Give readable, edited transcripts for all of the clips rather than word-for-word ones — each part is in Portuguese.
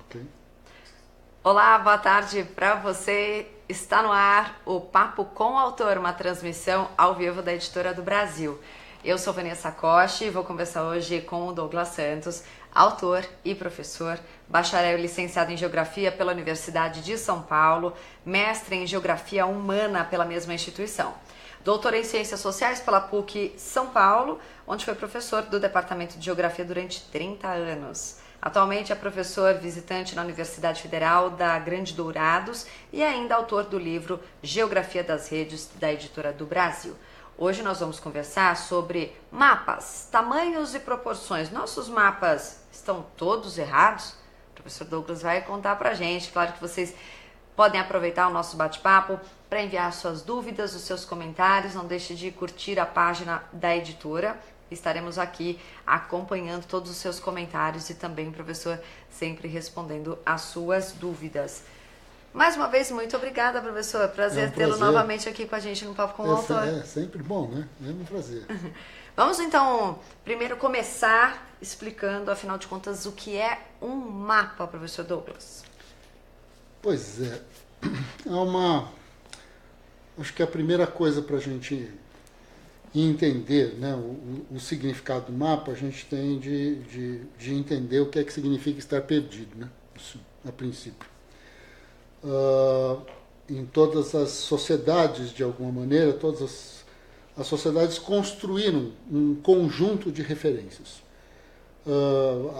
Ok. Olá, boa tarde para você. Está no ar o Papo com o Autor, uma transmissão ao vivo da Editora do Brasil. Eu sou Vanessa Costa e vou conversar hoje com o Douglas Santos, autor e professor, bacharel e licenciado em Geografia pela Universidade de São Paulo, mestre em Geografia Humana pela mesma instituição. Doutor em Ciências Sociais pela PUC São Paulo, onde foi professor do Departamento de Geografia durante 30 anos. Atualmente é professor visitante na Universidade Federal da Grande Dourados e ainda autor do livro Geografia das Redes, da Editora do Brasil. Hoje nós vamos conversar sobre mapas, tamanhos e proporções. Nossos mapas estão todos errados? O professor Douglas vai contar pra gente. Claro que vocês podem aproveitar o nosso bate-papo para enviar suas dúvidas, os seus comentários. Não deixe de curtir a página da editora. Estaremos aqui acompanhando todos os seus comentários e também, professor, sempre respondendo às suas dúvidas. Mais uma vez, muito obrigada, professor. Prazer tê-lo novamente aqui com a gente no Papo com o Autor. É sempre bom, né? É um prazer. Vamos então, primeiro começar explicando, afinal de contas, o que é um mapa, professor Douglas. Pois é. Acho que a primeira coisa para a gente entender, né, o significado do mapa, a gente tem de entender o que é que significa estar perdido, né? Isso, a princípio. Em todas as sociedades, de alguma maneira, todas as sociedades construíram um conjunto de referências.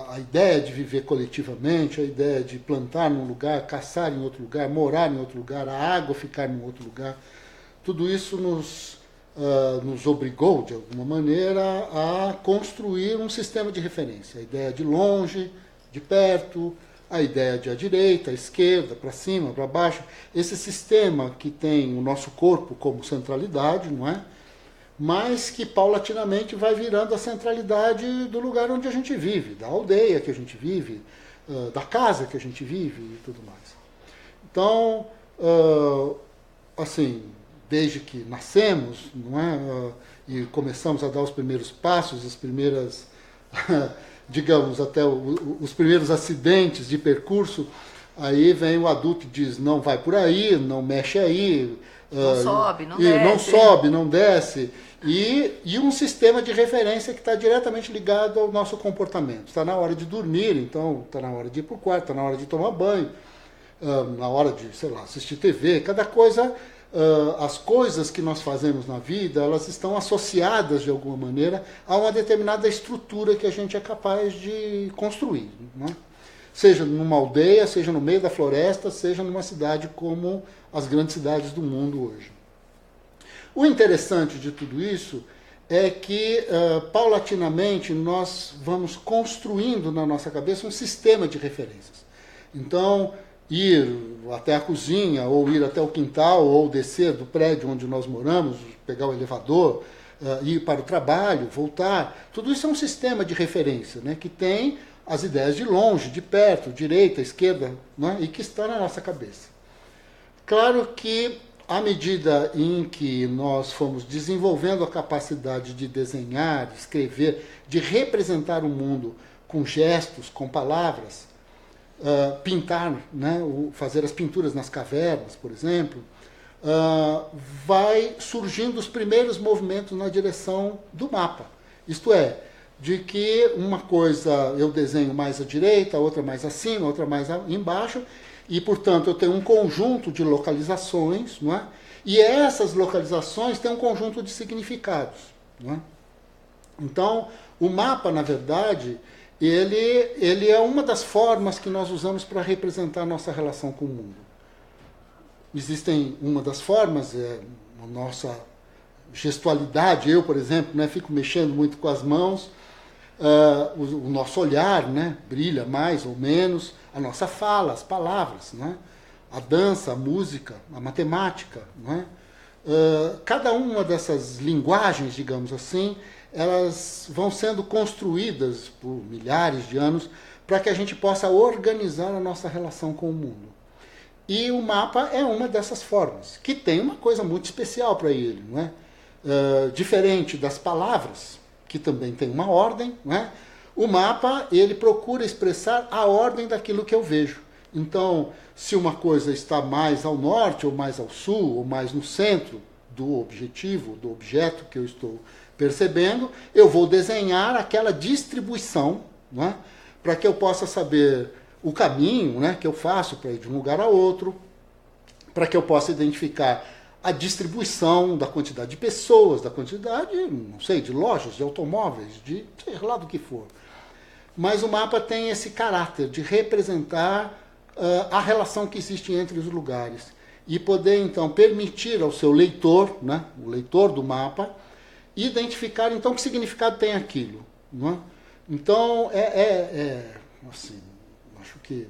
A ideia de viver coletivamente, a ideia de plantar num lugar, caçar em outro lugar, morar em outro lugar, a água ficar em outro lugar, tudo isso nos obrigou, de alguma maneira, a construir um sistema de referência. A ideia de longe, de perto, a ideia de à direita, à esquerda, para cima, para baixo. Esse sistema que tem o nosso corpo como centralidade, não é? Mas que paulatinamente vai virando a centralidade do lugar onde a gente vive, da aldeia que a gente vive, da casa que a gente vive e tudo mais. Então, assim, desde que nascemos, não é? E começamos a dar os primeiros passos, as primeiras, digamos, até os primeiros acidentes de percurso, aí vem o adulto e diz, não vai por aí, não mexe aí. Não sobe, não desce. Não sobe, não desce. E um sistema de referência que está diretamente ligado ao nosso comportamento. Está na hora de dormir, então está na hora de ir para o quarto, está na hora de tomar banho, na hora de, sei lá, assistir TV. Cada coisa, as coisas que nós fazemos na vida, elas estão associadas de alguma maneira a uma determinada estrutura que a gente é capaz de construir, não é? Seja numa aldeia, seja no meio da floresta, seja numa cidade como as grandes cidades do mundo hoje. O interessante de tudo isso é que, paulatinamente, nós vamos construindo na nossa cabeça um sistema de referências. Então, ir até a cozinha, ou ir até o quintal, ou descer do prédio onde nós moramos, pegar o elevador, ir para o trabalho, voltar, tudo isso é um sistema de referência, né, que tem as ideias de longe, de perto, direita, esquerda, né, e que estão na nossa cabeça. Claro que, à medida em que nós fomos desenvolvendo a capacidade de desenhar, de escrever, de representar o mundo com gestos, com palavras, pintar, né, fazer as pinturas nas cavernas, por exemplo, vai surgindo os primeiros movimentos na direção do mapa. Isto é, de que uma coisa eu desenho mais à direita, outra mais acima, outra mais embaixo, e, portanto, eu tenho um conjunto de localizações, não é? E essas localizações têm um conjunto de significados, não é? Então, o mapa, na verdade, ele é uma das formas que nós usamos para representar a nossa relação com o mundo. Existem uma das formas, a nossa gestualidade. Eu, por exemplo, né, fico mexendo muito com as mãos, o nosso olhar, né, brilha mais ou menos, a nossa fala, as palavras, né, a dança, a música, a matemática. Né, cada uma dessas linguagens, digamos assim, elas vão sendo construídas por milhares de anos para que a gente possa organizar a nossa relação com o mundo. E o mapa é uma dessas formas, que tem uma coisa muito especial para ele, não é? Diferente das palavras, que também tem uma ordem, não é? O mapa, ele procura expressar a ordem daquilo que eu vejo. Então, se uma coisa está mais ao norte, ou mais ao sul, ou mais no centro do objetivo, do objeto que eu estou percebendo, eu vou desenhar aquela distribuição, né, para que eu possa saber o caminho, né, que eu faço para ir de um lugar a outro, para que eu possa identificar a distribuição da quantidade de pessoas, da quantidade, não sei, de lojas, de automóveis, de sei lá do que for. Mas o mapa tem esse caráter de representar a relação que existe entre os lugares e poder, então, permitir ao seu leitor, né, o leitor do mapa, identificar, então, que significado tem aquilo. Não é? Então, assim, acho que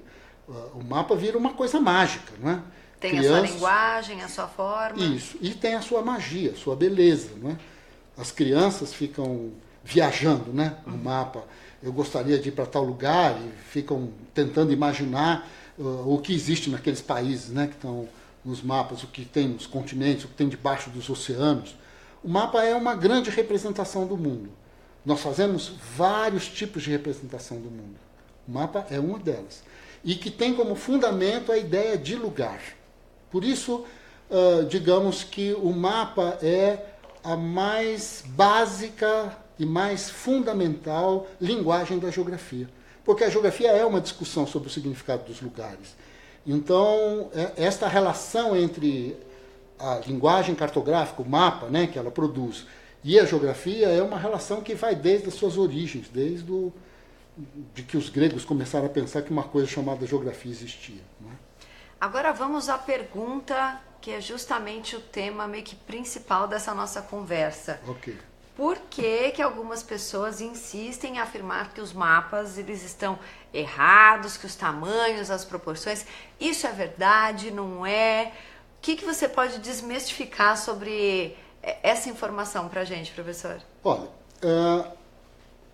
o mapa vira uma coisa mágica, não é? Tem a sua linguagem, a sua forma. Isso, e tem a sua magia, a sua beleza. Não é? As crianças ficam viajando, né, no mapa. Eu gostaria de ir para tal lugar e ficam tentando imaginar o que existe naqueles países, né, que estão nos mapas, o que tem nos continentes, o que tem debaixo dos oceanos. O mapa é uma grande representação do mundo. Nós fazemos vários tipos de representação do mundo. O mapa é uma delas. E que tem como fundamento a ideia de lugar. Por isso, digamos que o mapa é a mais básica e mais fundamental linguagem da geografia. Porque a geografia é uma discussão sobre o significado dos lugares. Então, esta relação entre a linguagem cartográfica, o mapa, né, que ela produz, e a geografia é uma relação que vai desde as suas origens, de que os gregos começaram a pensar que uma coisa chamada geografia existia. Né? Agora vamos à pergunta que é justamente o tema meio que principal dessa nossa conversa. Ok. Por que que algumas pessoas insistem em afirmar que os mapas eles estão errados, que os tamanhos, as proporções, isso é verdade, não é? O que você pode desmistificar sobre essa informação para a gente, professor? Olha,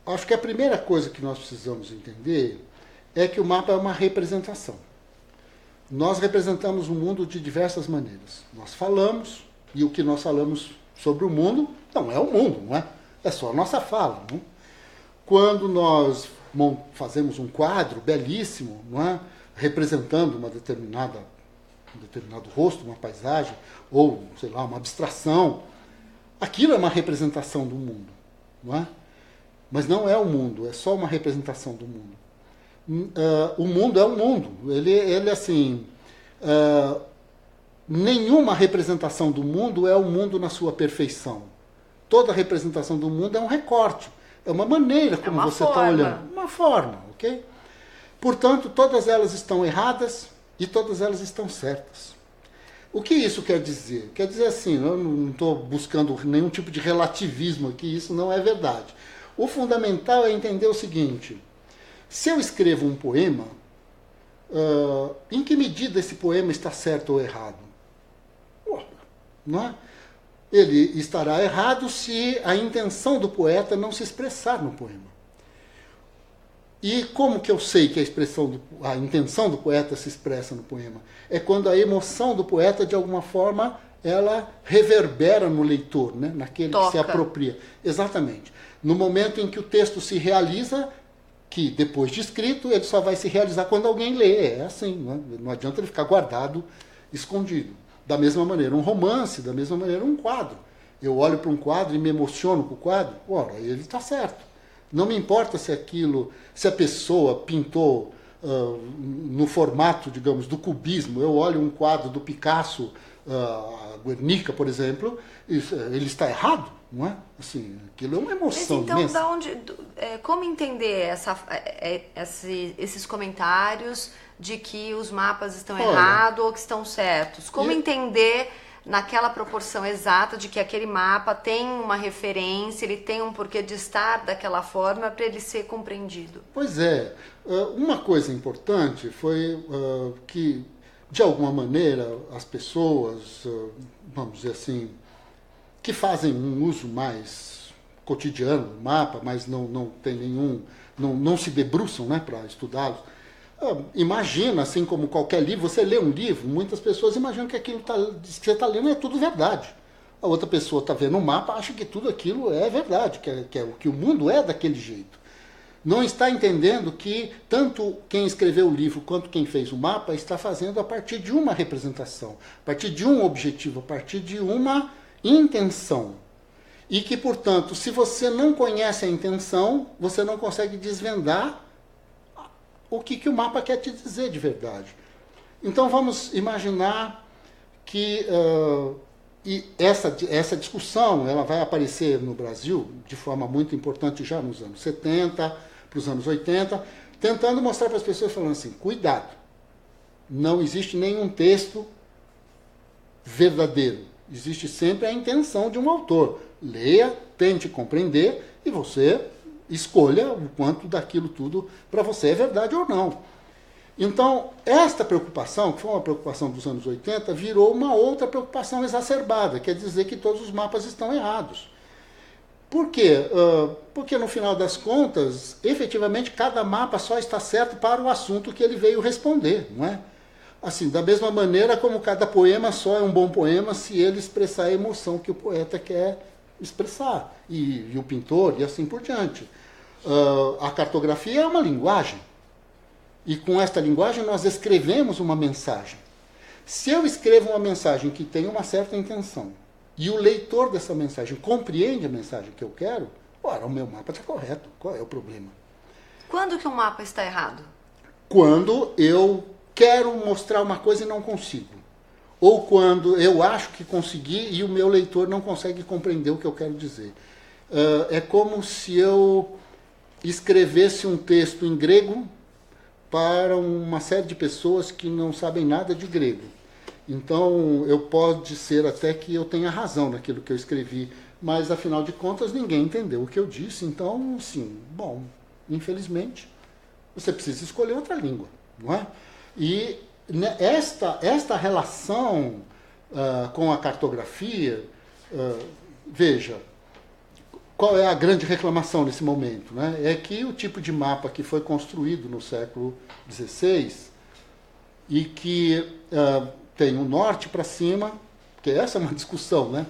acho que a primeira coisa que nós precisamos entender é que o mapa é uma representação. Nós representamos o mundo de diversas maneiras. Nós falamos, e o que nós falamos sobre o mundo não é o mundo, não é? É só a nossa fala. Não? Quando nós fazemos um quadro belíssimo, não é? Representando um determinado rosto, uma paisagem, ou, sei lá, uma abstração, aquilo é uma representação do mundo. Não é? Mas não é o mundo, é só uma representação do mundo. O mundo é o mundo. Ele assim... nenhuma representação do mundo é o mundo na sua perfeição. Toda representação do mundo é um recorte. É uma maneira como você está olhando. Uma forma, ok? Portanto, todas elas estão erradas e todas elas estão certas. O que isso quer dizer? Quer dizer assim, eu não estou buscando nenhum tipo de relativismo aqui, isso não é verdade. O fundamental é entender o seguinte: se eu escrevo um poema, em que medida esse poema está certo ou errado? Não é? Ele estará errado se a intenção do poeta não se expressar no poema. E como que eu sei que a intenção do poeta se expressa no poema? É quando a emoção do poeta, de alguma forma, ela reverbera no leitor, né? Naquele que se apropria. Exatamente. No momento em que o texto se realiza, que depois de escrito, ele só vai se realizar quando alguém lê. É assim, não adianta ele ficar guardado, escondido. Da mesma maneira, um romance, da mesma maneira, um quadro. Eu olho para um quadro e me emociono com o quadro, ora, ele está certo. Não me importa se a pessoa pintou no formato, digamos, do cubismo. Eu olho um quadro do Picasso, Guernica, por exemplo, ele está errado, não é? Assim, aquilo é uma emoção. Mas então, como entender esses comentários de que os mapas estão errados ou que estão certos? Como entender naquela proporção exata de que aquele mapa tem uma referência, ele tem um porquê de estar daquela forma para ele ser compreendido? Pois é. Uma coisa importante foi que, de alguma maneira, as pessoas, vamos dizer assim, que fazem um uso mais cotidiano do mapa, mas não tem nenhum, não se debruçam, né, para estudá-los. Imagina, assim como qualquer livro, você lê um livro, muitas pessoas imaginam que aquilo que você está lendo é tudo verdade. A outra pessoa está vendo um mapa, acha que tudo aquilo é verdade, que o mundo é daquele jeito. não está entendendo que tanto quem escreveu o livro quanto quem fez o mapa está fazendo a partir de uma representação, a partir de um objetivo, a partir de uma intenção. E que, portanto, se você não conhece a intenção, você não consegue desvendar o que o mapa quer te dizer de verdade. Então vamos imaginar que essa discussão ela vai aparecer no Brasil de forma muito importante já nos anos 70, para os anos 80, tentando mostrar para as pessoas, falando assim, cuidado, não existe nenhum texto verdadeiro, existe sempre a intenção de um autor. Leia, tente compreender e você escolha o quanto daquilo tudo para você é verdade ou não. Então, esta preocupação, que foi uma preocupação dos anos 80, virou uma outra preocupação exacerbada, quer dizer que todos os mapas estão errados. Por quê? Porque, no final das contas, efetivamente, cada mapa só está certo para o assunto que ele veio responder, não é? Assim, da mesma maneira como cada poema só é um bom poema se ele expressar a emoção que o poeta quer expressar, e o pintor, e assim por diante. A cartografia é uma linguagem, e com esta linguagem nós escrevemos uma mensagem. Se eu escrevo uma mensagem que tem uma certa intenção, e o leitor dessa mensagem compreende a mensagem que eu quero, ora, o meu mapa está correto. Qual é o problema? Quando que um mapa está errado? Quando eu quero mostrar uma coisa e não consigo. Ou quando eu acho que consegui e o meu leitor não consegue compreender o que eu quero dizer. É como se eu escrevesse um texto em grego para uma série de pessoas que não sabem nada de grego. Então, pode ser até que eu tenha razão naquilo que eu escrevi, mas, afinal de contas, ninguém entendeu o que eu disse. Então, sim, bom, infelizmente, você precisa escolher outra língua, não é? E esta relação com a cartografia, veja, qual é a grande reclamação nesse momento, né? É que o tipo de mapa que foi construído no século XVI e que tem o norte para cima, porque essa é uma discussão, né?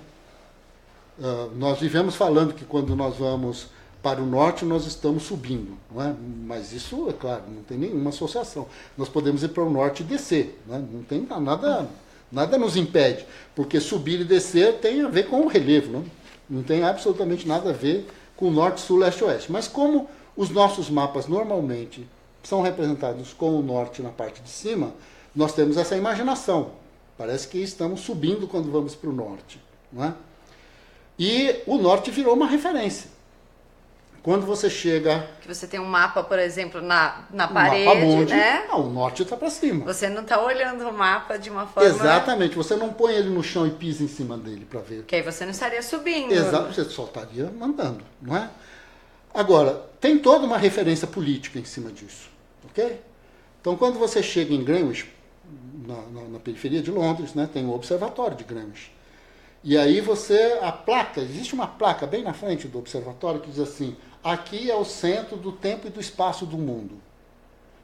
Nós vivemos falando que quando nós vamos para o norte nós estamos subindo, não é? Mas isso, é claro, não tem nenhuma associação. Nós podemos ir para o norte e descer, né? Não tem nada nos impede, porque subir e descer tem a ver com o relevo, né? Não tem absolutamente nada a ver com o norte, sul, leste, oeste. Mas como os nossos mapas normalmente são representados com o norte na parte de cima, nós temos essa imaginação. Parece que estamos subindo quando vamos para o norte, não é? E o norte virou uma referência. Quando você chega... Que você tem um mapa, por exemplo, na parede, mapa mundi, né? Não, o norte está para cima. Você não está olhando o mapa de uma forma... Exatamente, você não põe ele no chão e pisa em cima dele para ver. Que aí você não estaria subindo. Exato, você só estaria andando, não é? Agora, tem toda uma referência política em cima disso, ok? Então, quando você chega em Greenwich, na periferia de Londres, né, tem o observatório de Greenwich. E aí existe uma placa bem na frente do observatório que diz assim, aqui é o centro do tempo e do espaço do mundo.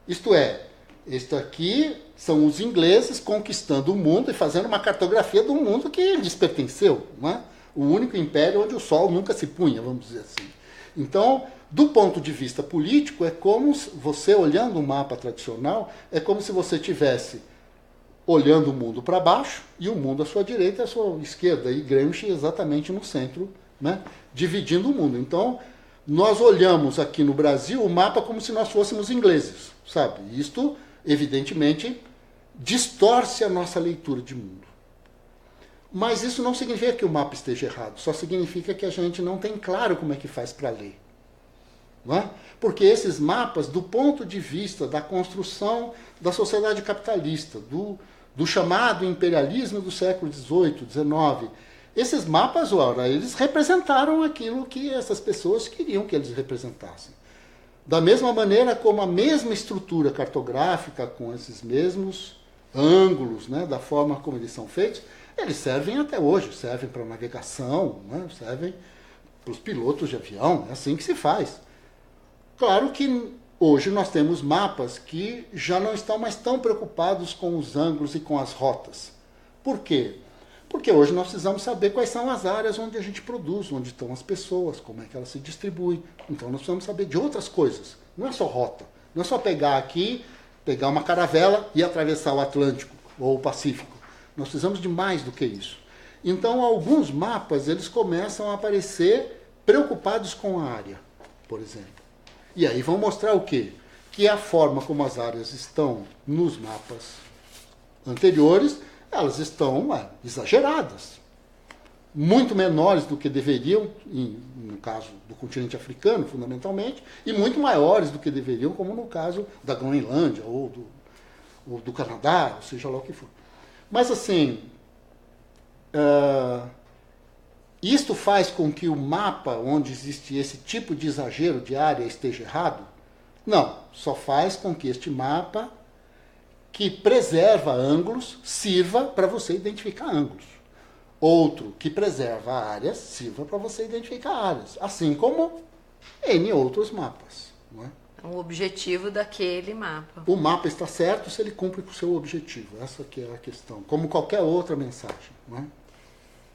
Isto é, este aqui são os ingleses conquistando o mundo e fazendo uma cartografia do mundo que lhes pertenceu, não é? O único império onde o sol nunca se punha, vamos dizer assim. Então, do ponto de vista político, é como você, olhando um mapa tradicional, é como se você tivesse olhando o mundo para baixo e o mundo à sua direita e à sua esquerda, e Greenwich exatamente no centro, né, dividindo o mundo. Então, nós olhamos aqui no Brasil o mapa como se nós fôssemos ingleses, sabe? Isto, evidentemente, distorce a nossa leitura de mundo. Mas isso não significa que o mapa esteja errado, só significa que a gente não tem claro como é que faz para ler. Não é? Porque esses mapas, do ponto de vista da construção da sociedade capitalista, do chamado imperialismo do século XVIII, XIX, esses mapas, ora, eles representaram aquilo que essas pessoas queriam que eles representassem. Da mesma maneira como a mesma estrutura cartográfica, com esses mesmos ângulos, né, da forma como eles são feitos, eles servem até hoje, servem para navegação, né, servem para os pilotos de avião, é assim que se faz. Claro que hoje nós temos mapas que já não estão mais tão preocupados com os ângulos e com as rotas. Por quê? Porque hoje nós precisamos saber quais são as áreas onde a gente produz, onde estão as pessoas, como é que elas se distribuem. Então nós precisamos saber de outras coisas. Não é só rota. Não é só pegar aqui, pegar uma caravela e atravessar o Atlântico ou o Pacífico. Nós precisamos de mais do que isso. Então alguns mapas eles começam a aparecer preocupados com a área, por exemplo. E aí vão mostrar o quê? Que a forma como as áreas estão nos mapas anteriores, elas estão exageradas. Muito menores do que deveriam, no caso do continente africano, fundamentalmente, e muito maiores do que deveriam, como no caso da Groenlândia ou do Canadá, ou seja lá o que for. Mas, assim, isto faz com que o mapa onde existe esse tipo de exagero de área esteja errado? Não, só faz com que este mapa, que preserva ângulos, sirva para você identificar ângulos. Outro, que preserva áreas, sirva para você identificar áreas. Assim como N outros mapas. Não é? O objetivo daquele mapa. O mapa está certo se ele cumpre com o seu objetivo. Essa que é a questão. Como qualquer outra mensagem. Não é?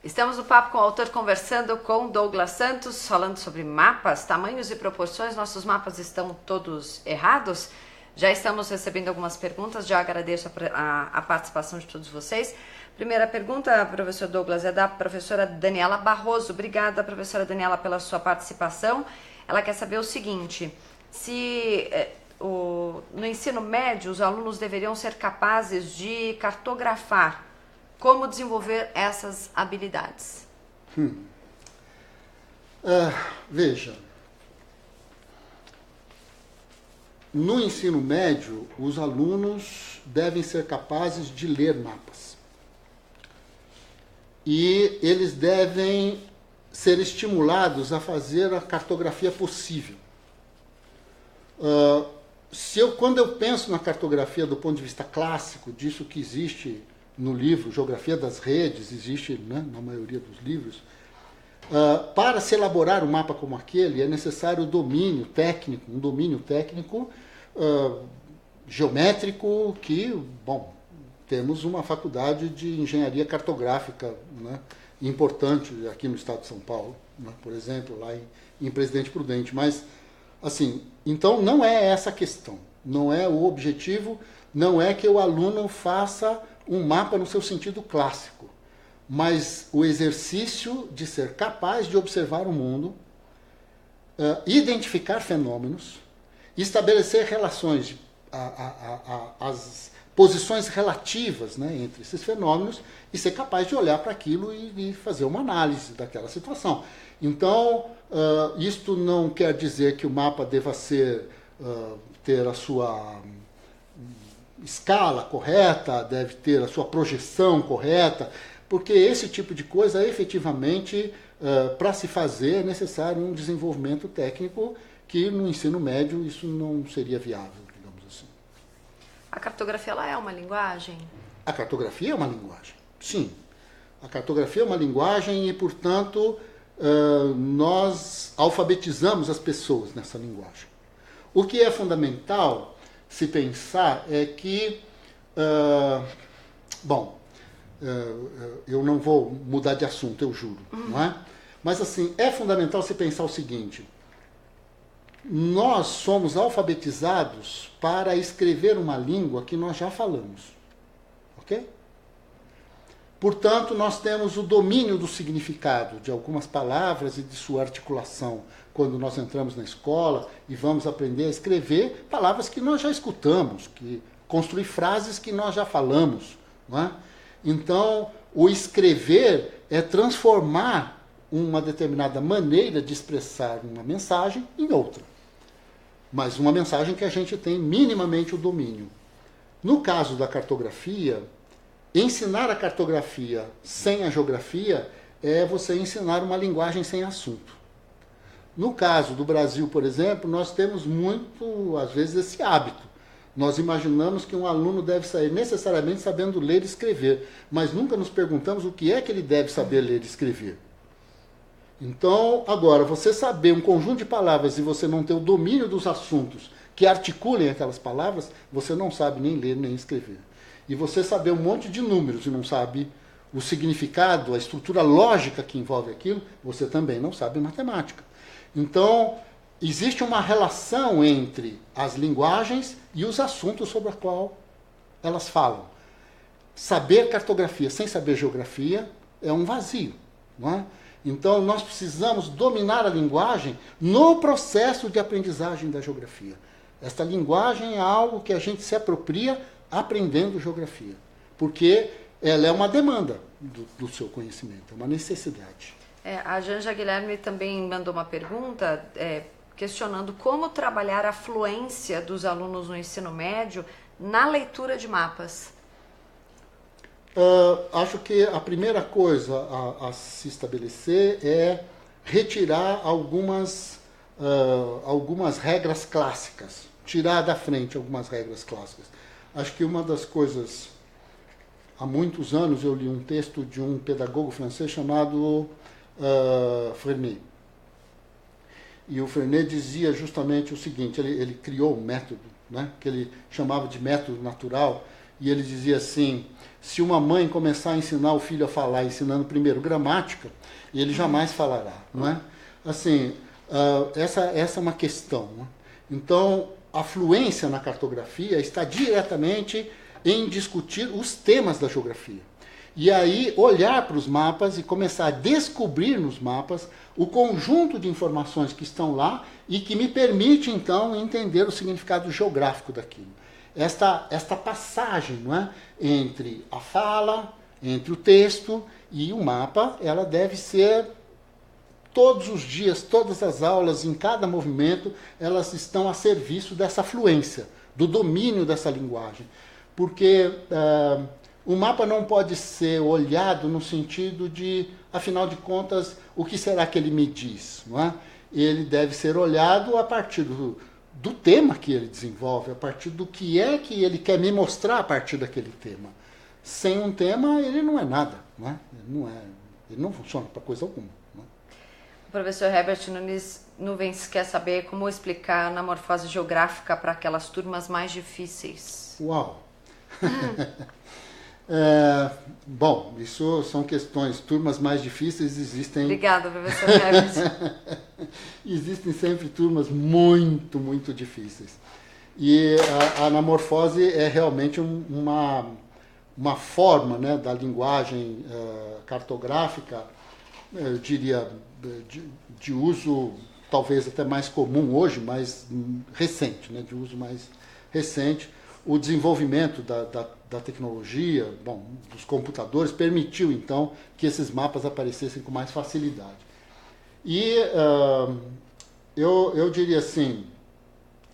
Estamos no Papo com o Autor conversando com Douglas Santos, falando sobre mapas, tamanhos e proporções. Nossos mapas estão todos errados? Já estamos recebendo algumas perguntas, já agradeço a participação de todos vocês. Primeira pergunta, professor Douglas, é da professora Daniela Barroso. Obrigada, professora Daniela, pela sua participação. Ela quer saber o seguinte, se no ensino médio os alunos deveriam ser capazes de cartografar. Como desenvolver essas habilidades? Veja, no ensino médio, os alunos devem ser capazes de ler mapas. E eles devem ser estimulados a fazer a cartografia possível. Quando eu penso na cartografia do ponto de vista clássico, disso que existe no livro Geografia das Redes, existe, né, na maioria dos livros, para se elaborar um mapa como aquele é necessário um domínio técnico geométrico que, bom, temos uma faculdade de engenharia cartográfica, né, importante aqui no estado de São Paulo, né, por exemplo, lá em Presidente Prudente. Mas, assim, então não é essa a questão, não é o objetivo, não é que o aluno faça um mapa no seu sentido clássico, mas o exercício de ser capaz de observar o mundo, identificar fenômenos, estabelecer relações, as posições relativas, né, entre esses fenômenos e ser capaz de olhar para aquilo e fazer uma análise daquela situação. Então, isto não quer dizer que o mapa deva ter a sua escala correta, deve ter a sua projeção correta, porque esse tipo de coisa, efetivamente, para se fazer, é necessário um desenvolvimento técnico que no ensino médio isso não seria viável, digamos assim. A cartografia ela é uma linguagem? A cartografia é uma linguagem, sim. A cartografia é uma linguagem e, portanto, nós alfabetizamos as pessoas nessa linguagem. O que é fundamental se pensar é que, eu não vou mudar de assunto, eu juro, não é? Mas, assim, é fundamental se pensar o seguinte, nós somos alfabetizados para escrever uma língua que nós já falamos, ok? Portanto, nós temos o domínio do significado de algumas palavras e de sua articulação quando nós entramos na escola e vamos aprender a escrever palavras que nós já escutamos, construir frases que nós já falamos. Não é? Então, o escrever é transformar uma determinada maneira de expressar uma mensagem em outra. Mas uma mensagem que a gente tem minimamente o domínio. No caso da cartografia, ensinar a cartografia sem a geografia é você ensinar uma linguagem sem assunto. No caso do Brasil, por exemplo, nós temos muito, às vezes, esse hábito. Nós imaginamos que um aluno deve sair necessariamente sabendo ler e escrever, mas nunca nos perguntamos o que é que ele deve saber ler e escrever. Então, agora, você saber um conjunto de palavras e você não ter o domínio dos assuntos que articulem aquelas palavras, você não sabe nem ler nem escrever. E você saber um monte de números e não sabe o significado, a estrutura lógica que envolve aquilo, você também não sabe matemática. Então, existe uma relação entre as linguagens e os assuntos sobre os quais elas falam. Saber cartografia sem saber geografia é um vazio, não é? Então, nós precisamos dominar a linguagem no processo de aprendizagem da geografia. Esta linguagem é algo que a gente se apropria aprendendo geografia, porque ela é uma demanda do seu conhecimento, é uma necessidade. A Janja Guilherme também mandou uma pergunta questionando como trabalhar a fluência dos alunos no ensino médio na leitura de mapas. Acho que a primeira coisa a se estabelecer é retirar algumas regras clássicas, tirar da frente algumas regras clássicas. Acho que uma das coisas, há muitos anos eu li um texto de um pedagogo francês chamado Freinet. E o Freinet dizia justamente o seguinte, ele criou um método, né, que ele chamava de método natural, e ele dizia assim: se uma mãe começar a ensinar o filho a falar, ensinando primeiro gramática, ele jamais falará, não é? Assim, essa é uma questão, né? Então, a fluência na cartografia está diretamente em discutir os temas da geografia. E aí, olhar para os mapas e começar a descobrir nos mapas o conjunto de informações que estão lá e que me permite, então, entender o significado geográfico daquilo. Esta passagem, não é, entre a fala, entre o texto e o mapa, ela deve ser todos os dias, todas as aulas, em cada movimento, elas estão a serviço dessa fluência, do domínio dessa linguagem. Porque o mapa não pode ser olhado no sentido de, afinal de contas, o que será que ele me diz, não é? Ele deve ser olhado a partir do tema que ele desenvolve, a partir do que é que ele quer me mostrar a partir daquele tema. Sem um tema, ele não é nada, não é? Ele não funciona para coisa alguma. Não é? O professor Herbert Nunes Nuvens quer saber como explicar a morfose geográfica para aquelas turmas mais difíceis. Uau! Bom, isso são questões. Turmas mais difíceis existem. Obrigada, professor Herbert. Existem sempre turmas muito, muito difíceis. E a anamorfose é realmente uma forma, né, da linguagem cartográfica, eu diria, de uso talvez até mais comum hoje, mas recente, né, de uso mais recente. O desenvolvimento da tecnologia, dos computadores, permitiu, então, que esses mapas aparecessem com mais facilidade. E eu diria assim,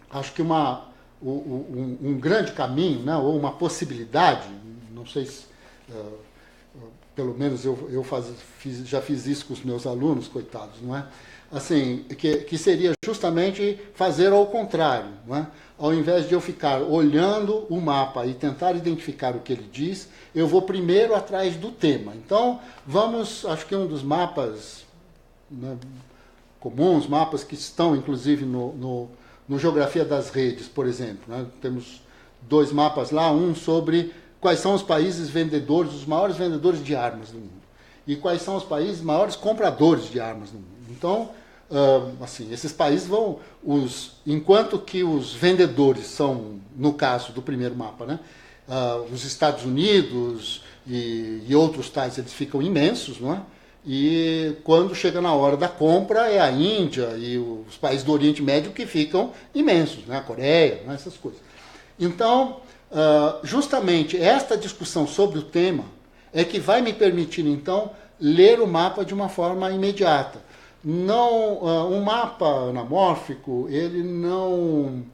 acho que um grande caminho, né, ou uma possibilidade, não sei se, pelo menos eu já fiz isso com os meus alunos, coitados, não é? Assim, que seria justamente fazer ao contrário, não é? Ao invés de eu ficar olhando o mapa e tentar identificar o que ele diz, eu vou primeiro atrás do tema. Então, acho que um dos mapas, né, comuns, mapas que estão inclusive no Geografia das Redes, por exemplo, né? Temos 2 mapas lá, um sobre quais são os países vendedores, os maiores vendedores de armas do mundo, e quais são os países maiores compradores de armas no mundo. Então, assim, esses países vão, enquanto que os vendedores são, no caso do primeiro mapa, né, os Estados Unidos e outros tais, eles ficam imensos, não é? E quando chega na hora da compra é a Índia e os países do Oriente Médio que ficam imensos, né? A Coreia, né? Essas coisas. Então, justamente esta discussão sobre o tema é que vai me permitir, então, ler o mapa de uma forma imediata. Um mapa anamórfico, ele não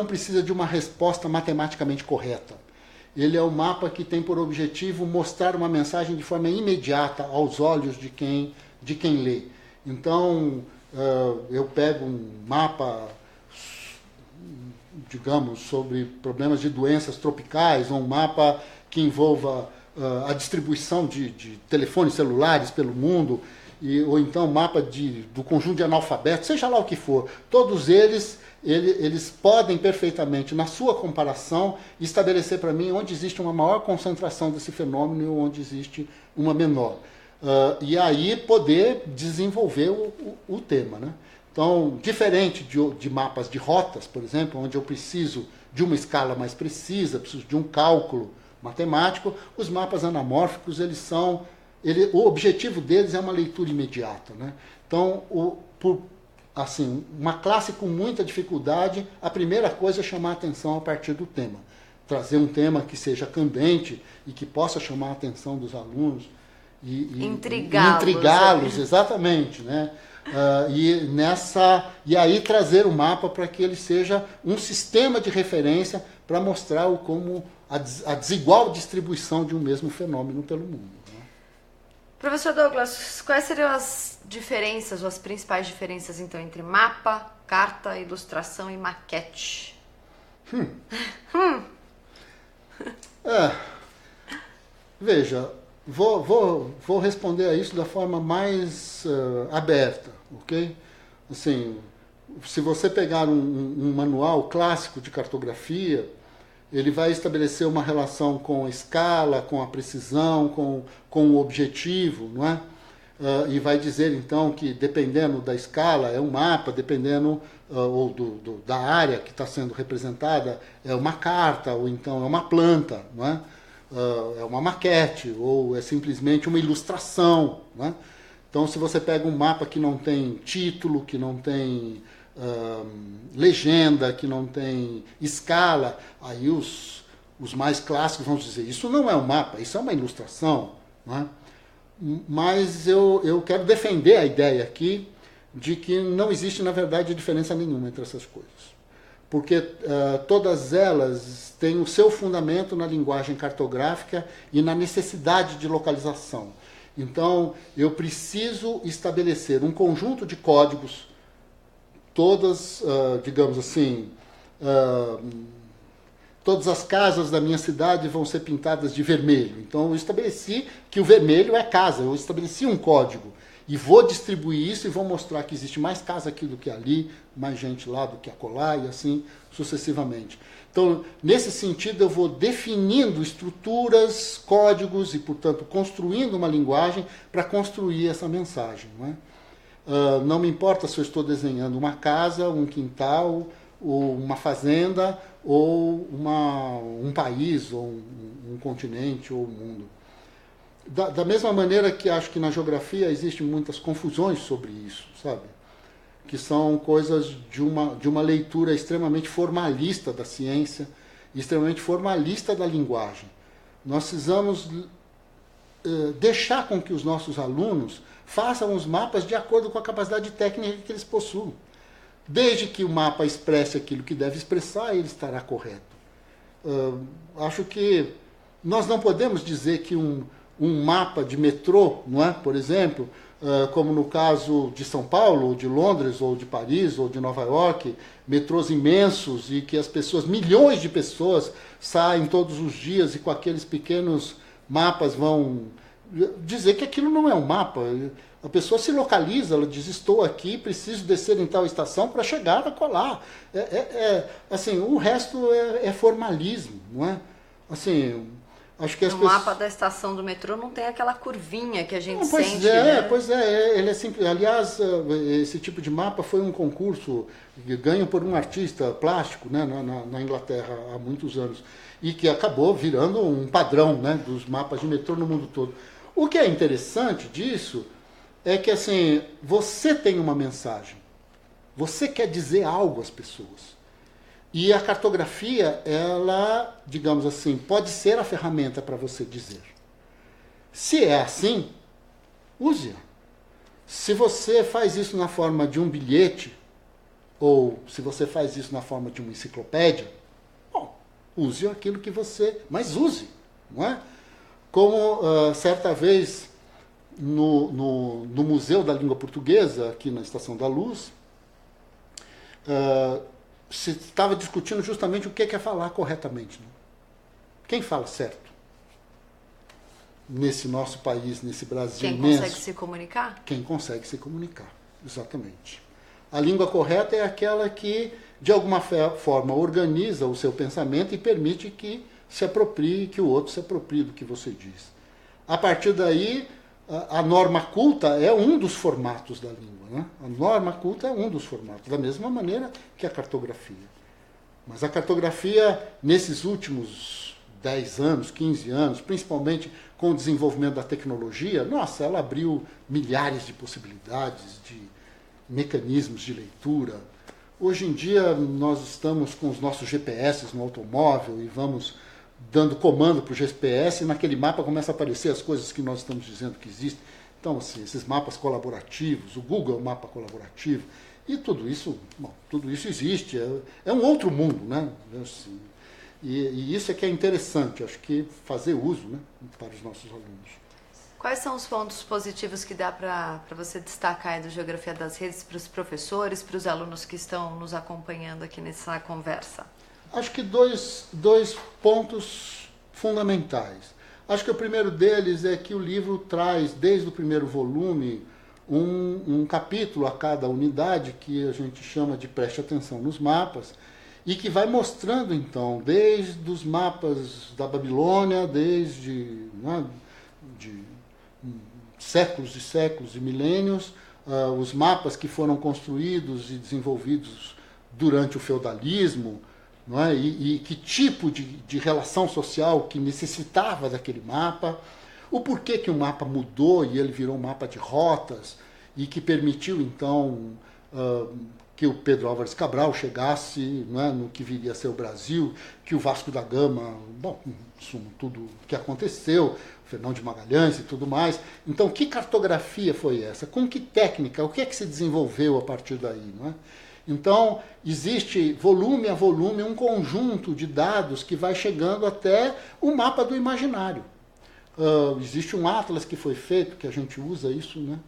precisa de uma resposta matematicamente correta. Ele é um mapa que tem por objetivo mostrar uma mensagem de forma imediata aos olhos de quem lê. Então, eu pego um mapa, digamos, sobre problemas de doenças tropicais, ou um mapa que envolva a distribuição de telefones celulares pelo mundo, ou então mapa do conjunto de analfabetos, seja lá o que for, todos eles podem perfeitamente, na sua comparação, estabelecer para mim onde existe uma maior concentração desse fenômeno e onde existe uma menor. E aí poder desenvolver o tema, né? Então, diferente de mapas de rotas, por exemplo, onde eu preciso de uma escala mais precisa, preciso de um cálculo matemático, os mapas anamórficos, o objetivo deles é uma leitura imediata, né? Então, uma classe com muita dificuldade, a primeira coisa é chamar a atenção a partir do tema. Trazer um tema que seja candente e que possa chamar a atenção dos alunos. Intrigá-los, exatamente, né? E aí trazer o mapa para que ele seja um sistema de referência para mostrar como a desigual distribuição de um mesmo fenômeno pelo mundo. Né? Professor Douglas, quais seriam as diferenças, ou as principais diferenças, então, entre mapa, carta, ilustração e maquete? Veja, vou responder a isso da forma mais aberta, ok? Assim, se você pegar um manual clássico de cartografia, ele vai estabelecer uma relação com a escala, com a precisão, com o objetivo, não é? E vai dizer, então, que dependendo da escala é um mapa, dependendo ou da área que está sendo representada é uma carta, ou então é uma planta, não é? É uma maquete, ou é simplesmente uma ilustração, não é? Então, se você pega um mapa que não tem título, que não tem legenda, que não tem escala, aí os mais clássicos vão dizer, isso não é um mapa, isso é uma ilustração, não é? Mas eu quero defender a ideia aqui de que não existe, na verdade, diferença nenhuma entre essas coisas. Porque todas elas têm o seu fundamento na linguagem cartográfica e na necessidade de localização. Então, eu preciso estabelecer um conjunto de códigos, todas, digamos assim, todas as casas da minha cidade vão ser pintadas de vermelho. Então, eu estabeleci que o vermelho é casa, eu estabeleci um código. E vou distribuir isso e vou mostrar que existe mais casa aqui do que ali, mais gente lá do que acolá, e assim sucessivamente. Então, nesse sentido, eu vou definindo estruturas, códigos e, portanto, construindo uma linguagem para construir essa mensagem. Não é? Não me importa se eu estou desenhando uma casa, um quintal, ou uma fazenda, ou um país, ou um continente, ou um mundo. Da mesma maneira que acho que na geografia existem muitas confusões sobre isso, sabe? Que são coisas de uma leitura extremamente formalista da ciência e extremamente formalista da linguagem. Nós precisamos deixar com que os nossos alunos façam os mapas de acordo com a capacidade técnica que eles possuem. Desde que o mapa expresse aquilo que deve expressar, ele estará correto. Acho que nós não podemos dizer que um mapa de metrô, não é? Por exemplo, como no caso de São Paulo, ou de Londres, ou de Paris, ou de Nova York, metrôs imensos e que as pessoas, milhões de pessoas, saem todos os dias e com aqueles pequenos mapas vão dizer que aquilo não é um mapa. A pessoa se localiza, ela diz, estou aqui, preciso descer em tal estação para chegar a colar. Assim, o resto é formalismo, não é? Assim, acho que o mapa da estação do metrô não tem aquela curvinha que a gente sente, Pois é, ele é simples. Aliás, esse tipo de mapa foi um concurso ganho por um artista plástico, né, na Inglaterra há muitos anos, e que acabou virando um padrão, né, dos mapas de metrô no mundo todo. O que é interessante disso é que, assim, você tem uma mensagem, você quer dizer algo às pessoas. E a cartografia, ela, digamos assim, pode ser a ferramenta para você dizer. Se é assim, use-a. Se você faz isso na forma de um bilhete, ou se você faz isso na forma de uma enciclopédia, bom, use aquilo que você... Mas use, não é? Como certa vez no Museu da Língua Portuguesa, aqui na Estação da Luz, se estava discutindo justamente o que é falar corretamente. Né? Quem fala certo? nesse nosso país, nesse Brasil Quem imenso. consegue se comunicar? Quem consegue se comunicar, exatamente. A língua correta é aquela que, de alguma forma, organiza o seu pensamento e permite que se aproprie, que o outro se aproprie do que você diz. A partir daí, a norma culta é um dos formatos da língua, né? A norma culta é um dos formatos, da mesma maneira que a cartografia. Mas a cartografia, nesses últimos 10 anos, 15 anos, principalmente com o desenvolvimento da tecnologia, nossa, ela abriu milhares de possibilidades, de mecanismos de leitura. Hoje em dia, nós estamos com os nossos GPS no automóvel e vamos dando comando para o GPS e naquele mapa começa a aparecer as coisas que nós estamos dizendo que existem. Então, assim, esses mapas colaborativos, o Google é um mapa colaborativo, e tudo isso existe, é um outro mundo, né? Assim, e isso é que é interessante, acho que fazer uso, né, para os nossos alunos. Quais são os pontos positivos que dá para você destacar aí do Geografia das Redes para os professores, para os alunos que estão nos acompanhando aqui nessa conversa? Acho que dois pontos fundamentais. Acho que o primeiro deles é que o livro traz, desde o primeiro volume, um capítulo a cada unidade, que a gente chama de Preste Atenção nos Mapas, e que vai mostrando, então, desde os mapas da Babilônia, desde de séculos e séculos e milênios, os mapas que foram construídos e desenvolvidos durante o feudalismo, não é? E que tipo de relação social que necessitava daquele mapa, o porquê que o mapa mudou e ele virou um mapa de rotas e que permitiu, então, que o Pedro Álvares Cabral chegasse, não é, no que viria a ser o Brasil, que o Vasco da Gama, bom, tudo o que aconteceu, Fernão de Magalhães e tudo mais. Então, que cartografia foi essa? Com que técnica? O que é que se desenvolveu a partir daí? Não é? Então, existe volume a volume um conjunto de dados que vai chegando até o mapa do imaginário. Existe um atlas que foi feito, que a gente usa isso, né,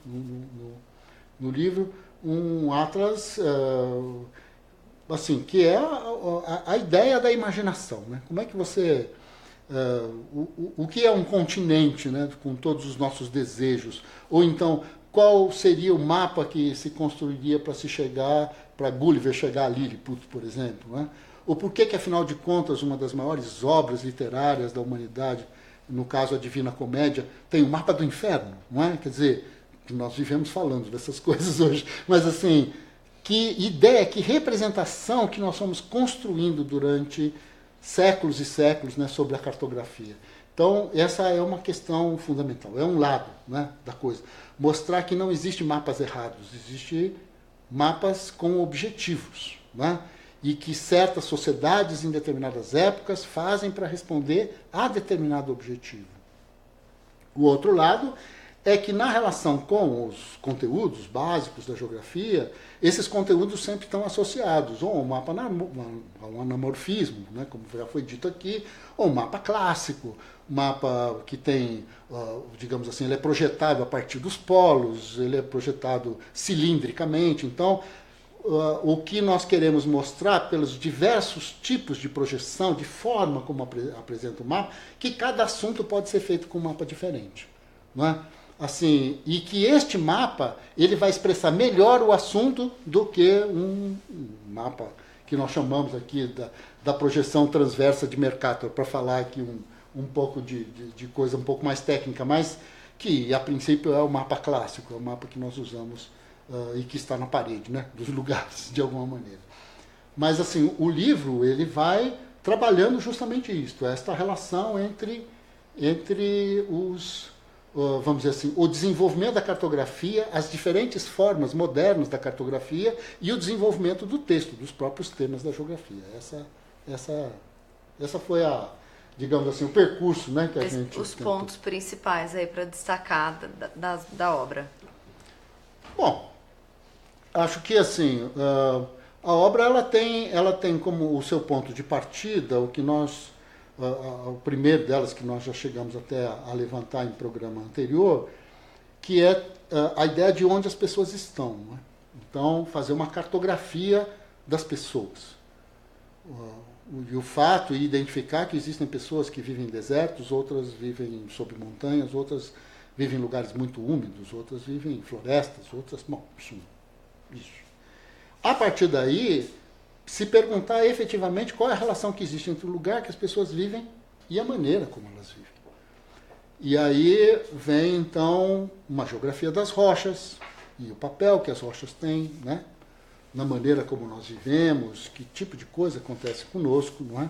no livro, um atlas assim, que é a ideia da imaginação. Né? Como é que você... o que é um continente, né, com todos os nossos desejos? Ou então, qual seria o mapa que se construiria para se chegar, para Gulliver chegar a Lilliput, por exemplo? Né? Ou por que, afinal de contas, uma das maiores obras literárias da humanidade, no caso a Divina Comédia, tem o mapa do inferno? Não é? Quer dizer, nós vivemos falando dessas coisas hoje, mas assim, que ideia, que representação que nós fomos construindo durante séculos e séculos, né, sobre a cartografia. Então, essa é uma questão fundamental, é um lado, né, da coisa. Mostrar que não existe mapas errados, existe mapas com objetivos, né, e que certas sociedades em determinadas épocas fazem para responder a determinado objetivo. O outro lado é que na relação com os conteúdos básicos da geografia, esses conteúdos sempre estão associados ou a um anamorfismo, né, como já foi dito aqui, ou um mapa clássico, mapa que tem, digamos assim, ele é projetado a partir dos polos, ele é projetado cilindricamente. Então, o que nós queremos mostrar pelos diversos tipos de projeção, de forma como apresenta o mapa, que cada assunto pode ser feito com um mapa diferente. Não é? Assim, e que este mapa ele vai expressar melhor o assunto do que um mapa que nós chamamos aqui da projeção transversa de Mercator, para falar aqui um pouco de coisa um pouco mais técnica, mas que a princípio é o mapa clássico, é o mapa que nós usamos e que está na parede, né, dos lugares, de alguma maneira. Mas assim, o livro ele vai trabalhando justamente isso, esta relação entre os, vamos dizer assim, o desenvolvimento da cartografia, as diferentes formas modernas da cartografia e o desenvolvimento do texto, dos próprios temas da geografia. Essa foi digamos assim, o percurso, né, que a gente... Os pontos principais aí para destacar da obra. Bom, acho que assim, a obra ela tem como o seu ponto de partida o que nós... o primeiro delas que nós já chegamos até a levantar em programa anterior, que é a ideia de onde as pessoas estão. Né? Então, fazer uma cartografia das pessoas. E o fato e identificar que existem pessoas que vivem em desertos, outras vivem sob montanhas, outras vivem em lugares muito úmidos, outras vivem em florestas, outras... Bom, isso. A partir daí, se perguntar efetivamente qual é a relação que existe entre o lugar que as pessoas vivem e a maneira como elas vivem. E aí vem, então, uma geografia das rochas e o papel que as rochas têm, né? Na maneira como nós vivemos, que tipo de coisa acontece conosco, não é?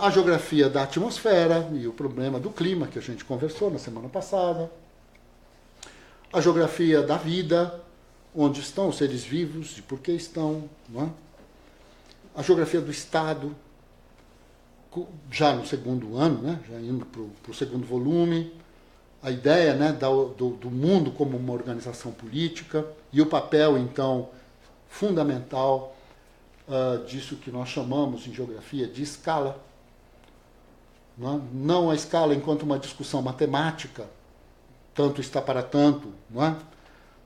A geografia da atmosfera e o problema do clima, que a gente conversou na semana passada. A geografia da vida, onde estão os seres vivos e por que estão, não é? A geografia do Estado, já no segundo ano, né? Já indo para o segundo volume. A ideia, né, do mundo como uma organização política e o papel, então, fundamental disso que nós chamamos em geografia de escala. Não a escala enquanto uma discussão matemática, tanto está para tanto, não é?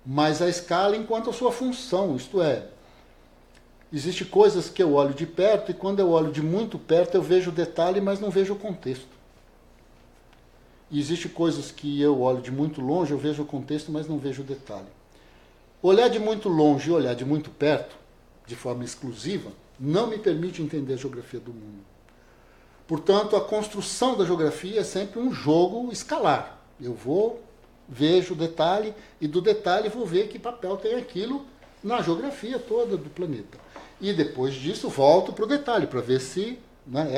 Mas a escala enquanto a sua função, isto é, existem coisas que eu olho de perto e quando eu olho de muito perto eu vejo o detalhe, mas não vejo o contexto. E existem coisas que eu olho de muito longe, eu vejo o contexto, mas não vejo o detalhe. Olhar de muito longe e olhar de muito perto, de forma exclusiva, não me permite entender a geografia do mundo. Portanto, a construção da geografia é sempre um jogo escalar. Eu vejo o detalhe, e do detalhe vou ver que papel tem aquilo na geografia toda do planeta. E depois disso volto para o detalhe, para ver se, né,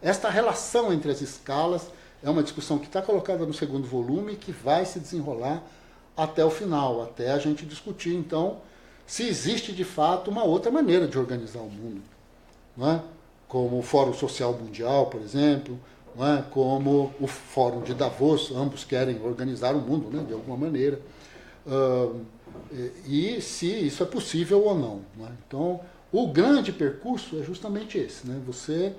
esta relação entre as escalas é uma discussão que está colocada no segundo volume, que vai se desenrolar até o final, até a gente discutir, então, se existe de fato uma outra maneira de organizar o mundo. Não é? Como o Fórum Social Mundial, por exemplo, não é? Como o Fórum de Davos, ambos querem organizar o mundo, né, de alguma maneira. E se isso é possível ou não. Não é? Então, o grande percurso é justamente esse, né? Você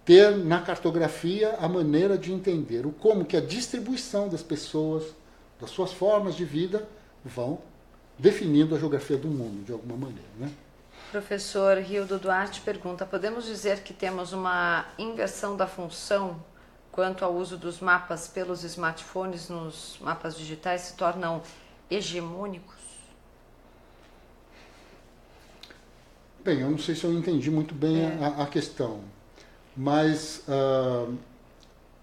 ter na cartografia a maneira de entender como que a distribuição das pessoas, das suas formas de vida, vão definindo a geografia do mundo, de alguma maneira. Né? Professor Rildo Duarte pergunta, podemos dizer que temos uma inversão da função quanto ao uso dos mapas pelos smartphones nos mapas digitais se tornam hegemônicos? Bem, eu não sei se eu entendi muito bem a questão, mas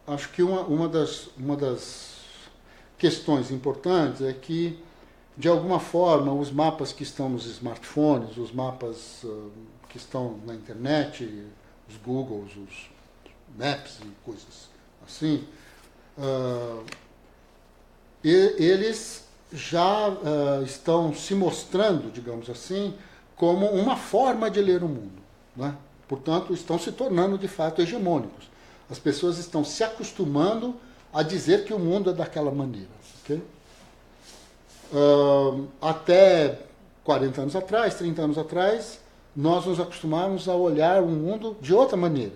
acho que uma das questões importantes é que, de alguma forma, os mapas que estão nos smartphones, os mapas que estão na internet, os Googles, os Maps e coisas assim, eles já estão se mostrando, digamos assim, como uma forma de ler o mundo. Né? Portanto, estão se tornando, de fato, hegemônicos. As pessoas estão se acostumando a dizer que o mundo é daquela maneira. Okay? Até 40 anos atrás, 30 anos atrás, nós nos acostumávamos a olhar o mundo de outra maneira.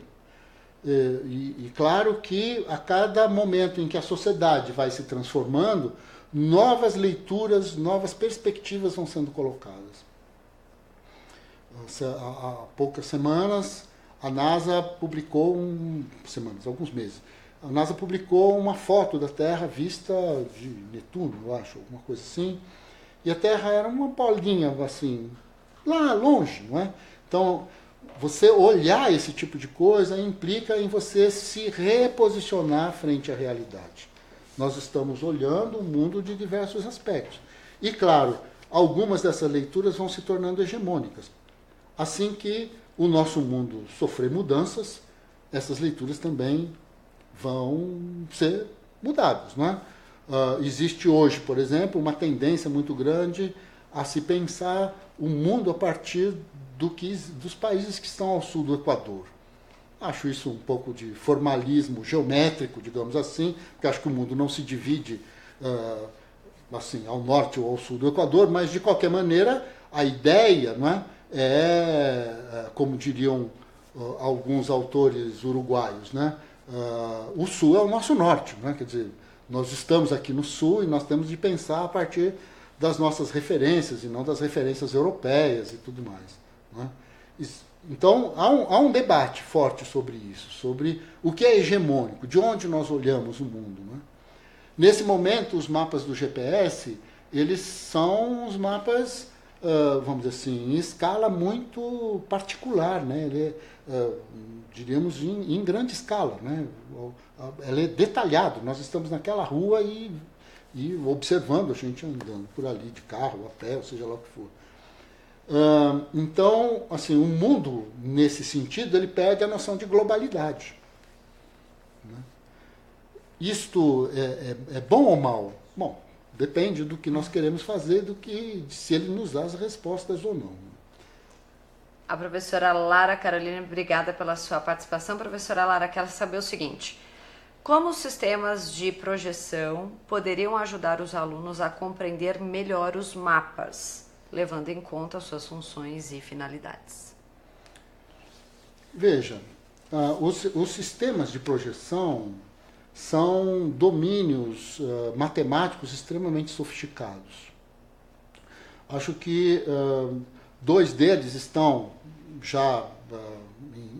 E claro que a cada momento em que a sociedade vai se transformando, novas leituras, novas perspectivas vão sendo colocadas. Há poucas semanas, a NASA publicou, alguns meses, a NASA publicou uma foto da Terra vista de Netuno, eu acho, alguma coisa assim, e a Terra era uma bolinha, assim, lá longe, não é? Então, você olhar esse tipo de coisa implica em você se reposicionar frente à realidade. Nós estamos olhando o mundo de diversos aspectos. E, claro, algumas dessas leituras vão se tornando hegemônicas. Assim que o nosso mundo sofrer mudanças, essas leituras também vão ser mudadas. Não é? Existe hoje, por exemplo, uma tendência muito grande a se pensar o mundo a partir dos países que estão ao sul do Equador. Acho isso um pouco de formalismo geométrico, digamos assim, porque acho que o mundo não se divide assim, ao norte ou ao sul do Equador, mas, de qualquer maneira, a ideia, não é, como diriam alguns autores uruguaios, né, o sul é o nosso norte. Né, quer dizer, nós estamos aqui no sul e nós temos de pensar a partir das nossas referências e não das referências europeias e tudo mais. Né. Então, há um debate forte sobre isso, sobre o que é hegemônico, de onde nós olhamos o mundo. Né? Nesse momento, os mapas do GPS, eles são os mapas, vamos dizer assim, em escala muito particular, né? Ele é, diríamos, em grande escala. Né? Ele é detalhado, nós estamos naquela rua e observando a gente andando por ali, de carro, a pé, ou seja lá o que for. Então, assim, o mundo, nesse sentido, ele perde a noção de globalidade. Né? Isto é bom ou mal? Bom, depende do que nós queremos fazer, de se ele nos dá as respostas ou não. A professora Lara Carolina, obrigada pela sua participação. Professora Lara, quero saber o seguinte: como os sistemas de projeção poderiam ajudar os alunos a compreender melhor os mapas, levando em conta as suas funções e finalidades? Veja, os sistemas de projeção são domínios matemáticos extremamente sofisticados. Acho que dois deles estão já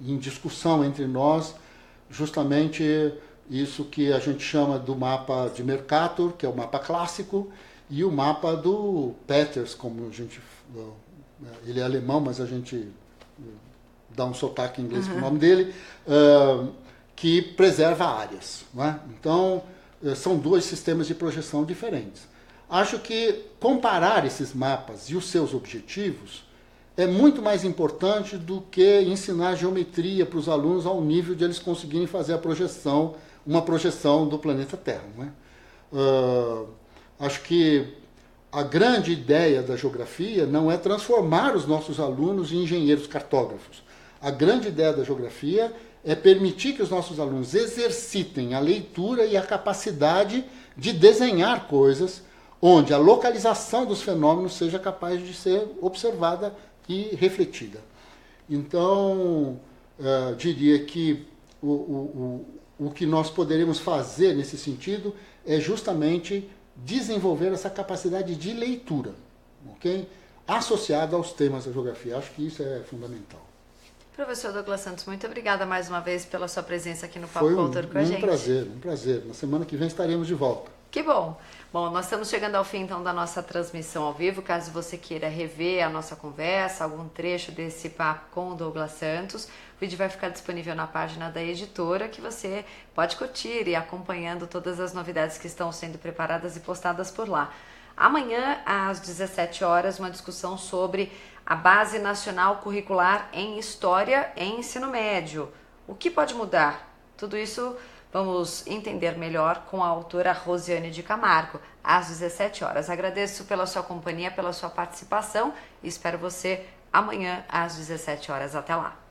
em discussão entre nós, justamente isso que a gente chama do mapa de Mercator, que é o mapa clássico, e o mapa do Peters, como a gente... Ele é alemão, mas a gente dá um sotaque em inglês para o nome dele, que preserva áreas. Né? Então, são dois sistemas de projeção diferentes. Acho que comparar esses mapas e os seus objetivos é muito mais importante do que ensinar geometria para os alunos ao nível de eles conseguirem fazer uma projeção do planeta Terra. Né? Acho que a grande ideia da geografia não é transformar os nossos alunos em engenheiros cartógrafos. A grande ideia da geografia é permitir que os nossos alunos exercitem a leitura e a capacidade de desenhar coisas onde a localização dos fenômenos seja capaz de ser observada e refletida. Então, diria que o que nós poderemos fazer nesse sentido é justamente desenvolver essa capacidade de leitura, okay? Associada aos temas da geografia. Acho que isso é fundamental. Professor Douglas Santos, muito obrigada mais uma vez pela sua presença aqui no Papo com o Autor com a gente. Um prazer. Na semana que vem estaremos de volta. Que bom! Bom, nós estamos chegando ao fim então da nossa transmissão ao vivo. Caso você queira rever a nossa conversa, algum trecho desse papo com o Douglas Santos, o vídeo vai ficar disponível na página da editora, que você pode curtir e ir acompanhando todas as novidades que estão sendo preparadas e postadas por lá. Amanhã, às 17 horas, uma discussão sobre a Base Nacional Curricular em História em Ensino Médio. O que pode mudar? Tudo isso vamos entender melhor com a autora Rosiane de Camargo, às 17 horas. Agradeço pela sua companhia, pela sua participação e espero você amanhã às 17 horas. Até lá!